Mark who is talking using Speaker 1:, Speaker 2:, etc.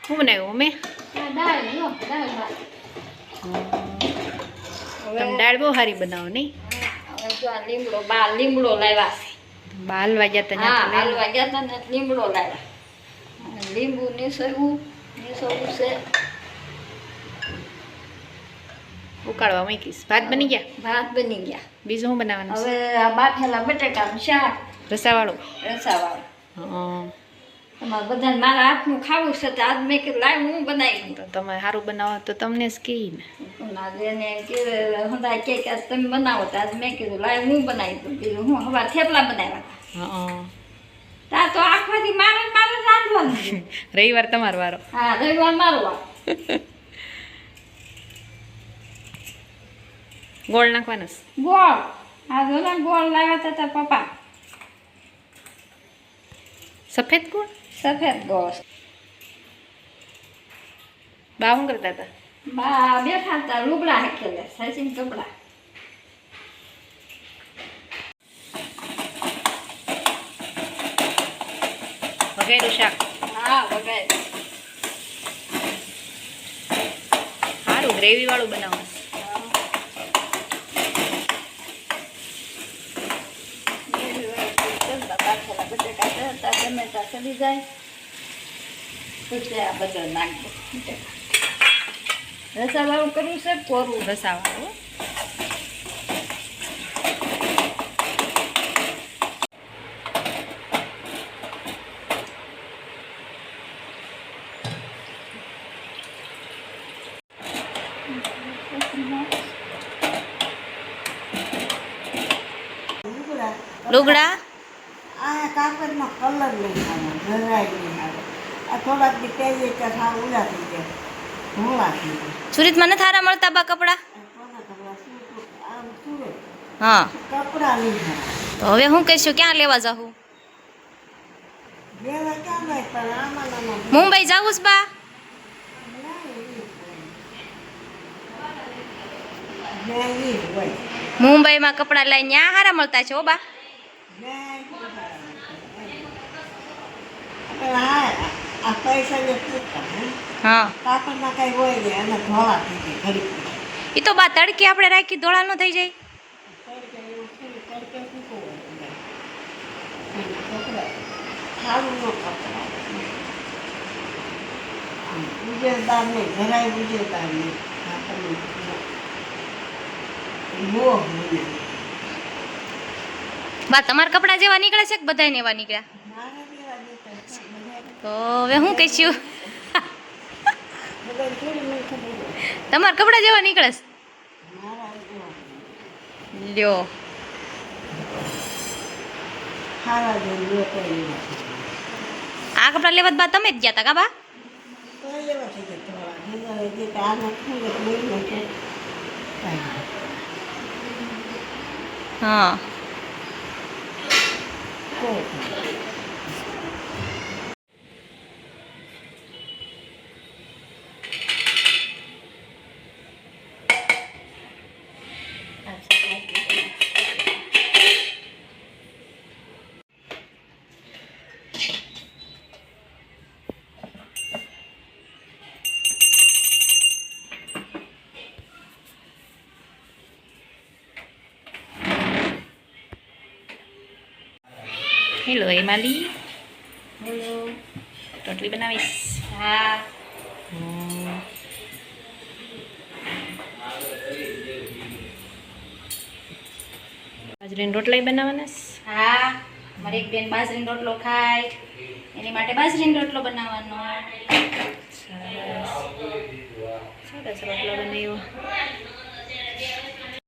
Speaker 1: શું બનાવ્યું અમે?
Speaker 2: દાળ દાળ ભાત.
Speaker 1: તમે દાળ બહુ સારી બનાવો નહીં?
Speaker 2: હવે જો આ લીમડો લાવ્યા છે.
Speaker 1: બાલ વાગ્યા તને
Speaker 2: હા હાલવા ગયા હતા ને લીમડો લાવ્યા. લીંબુ નીસવું છે.
Speaker 1: ઉકાળવા મૂકીશ. ભાત બની ગયા?
Speaker 2: ભાત બની ગયા.
Speaker 1: બીજું શું બનાવવાનું?
Speaker 2: હવે આ બાફેલા બટેકાનું શાક
Speaker 1: રસાવાળું.
Speaker 2: રસાવાળું.
Speaker 1: હા
Speaker 2: તમારે બધાને મારા હાથનું ખાવું છે તો આજ મેં કીધું લાવ હું બનાવી
Speaker 1: તો તમે સારું બનાવો તો તમને જ કહી ને.
Speaker 2: એને હંધા કે તમે બનાવો તો આજ મેં કીધું લાવ હું બનાવી દઉં. બીજું હું હવા થેપલા બનાવ્યા હતા.
Speaker 1: હા
Speaker 2: તા તો આખવાથી મારે રાંધવાનું છે.
Speaker 1: રવિવાર તમારો વારો.
Speaker 2: હા રવિવાર મારો વાર.
Speaker 1: ગોળ નાખવાનો છે?
Speaker 2: ગોળ આ જોલા ગોળ લાવ્યા હતા તાર પપ્પા.
Speaker 1: સફેદ ગોળ?
Speaker 2: સફેદ ગોળ.
Speaker 1: બા શું કરતા હતા?
Speaker 2: બા બેઠા હતા લુગડા હાકેલા સાચીને કપડા.
Speaker 1: વઘાર્યું શાક?
Speaker 2: હા વગાય.
Speaker 1: સારું ગ્રેવી વાળું બનાવો.
Speaker 2: ટમેટા ચડી જાય પછી આ બધું નાખી દો. રસાવાળું કરવું છે કોરું?
Speaker 1: રસાવાળું. લુગડા
Speaker 3: આ કાપડનો કલર નહીં આવે, જરાય નહીં આવે. આ થોડાક દી પહેરીએ ત્યાં સાવ ઉડા થઈ જાય, ધોળા થઈ જાય.
Speaker 1: સુરતમાં નથી સારા મળતા બા કપડા?
Speaker 3: કોના કપડાં શું આમ સુરત
Speaker 1: હા
Speaker 3: કપડાં નહીં થાય.
Speaker 1: તો હવે હું કહીશું ક્યાં લેવા જાઉં?
Speaker 3: લેવા ક્યાં જાય પણ આમાં નામાં
Speaker 1: મુંબઈ જાવું છે બા?
Speaker 3: નહીં હોય.
Speaker 1: મુંબઈમાં કપડા લઈને ત્યાં સારા મળતા છે હો બા.
Speaker 3: આ પૈસા ને પૂછતા
Speaker 1: હા
Speaker 3: કાપડમાં કઈ હોય ને અને ધોળા થઈ જાય ઘડી.
Speaker 1: એ તો બા તડકે આપણે રાખી ધોળા ન થઈ જાય.
Speaker 3: સારું ન કપડા ઉજળદાર નહીં, જરાય ઉજળદાર નહીં. મોહ નહીં.
Speaker 1: બા તમારા કપડા જેવા નીકળે છે કે બધાને એવા નીકળ્યા?
Speaker 3: મારે લેવા દેતા
Speaker 1: તો હવે હું કહીશું?
Speaker 3: બધા થોડી નહીં ખબર હોય.
Speaker 1: તમારા કપડા જેવા નીકળે છે?
Speaker 3: મારા જેવા
Speaker 1: લ્યો
Speaker 3: સારા જેવું લોકો લેવા
Speaker 1: આ કપડા લેવા બા તમે જ ગયા હતા કા બા?
Speaker 3: તો લેવા છે કે થોડા જે આના ખુલે લઈ લે
Speaker 1: હા
Speaker 3: કોઈ
Speaker 1: હેલો હેમાલી,
Speaker 2: હેલો.
Speaker 1: રોટલી બનાવીશ.
Speaker 2: હા
Speaker 1: બાજરીની રોટલી બનાવવાના છે?
Speaker 2: હા મારી એક બેન બાજરીનો રોટલો ખાય એની માટે બાજરીનો રોટલો બનાવવાનો.
Speaker 1: સરસ સરસ રોટલો બનાવ્યો.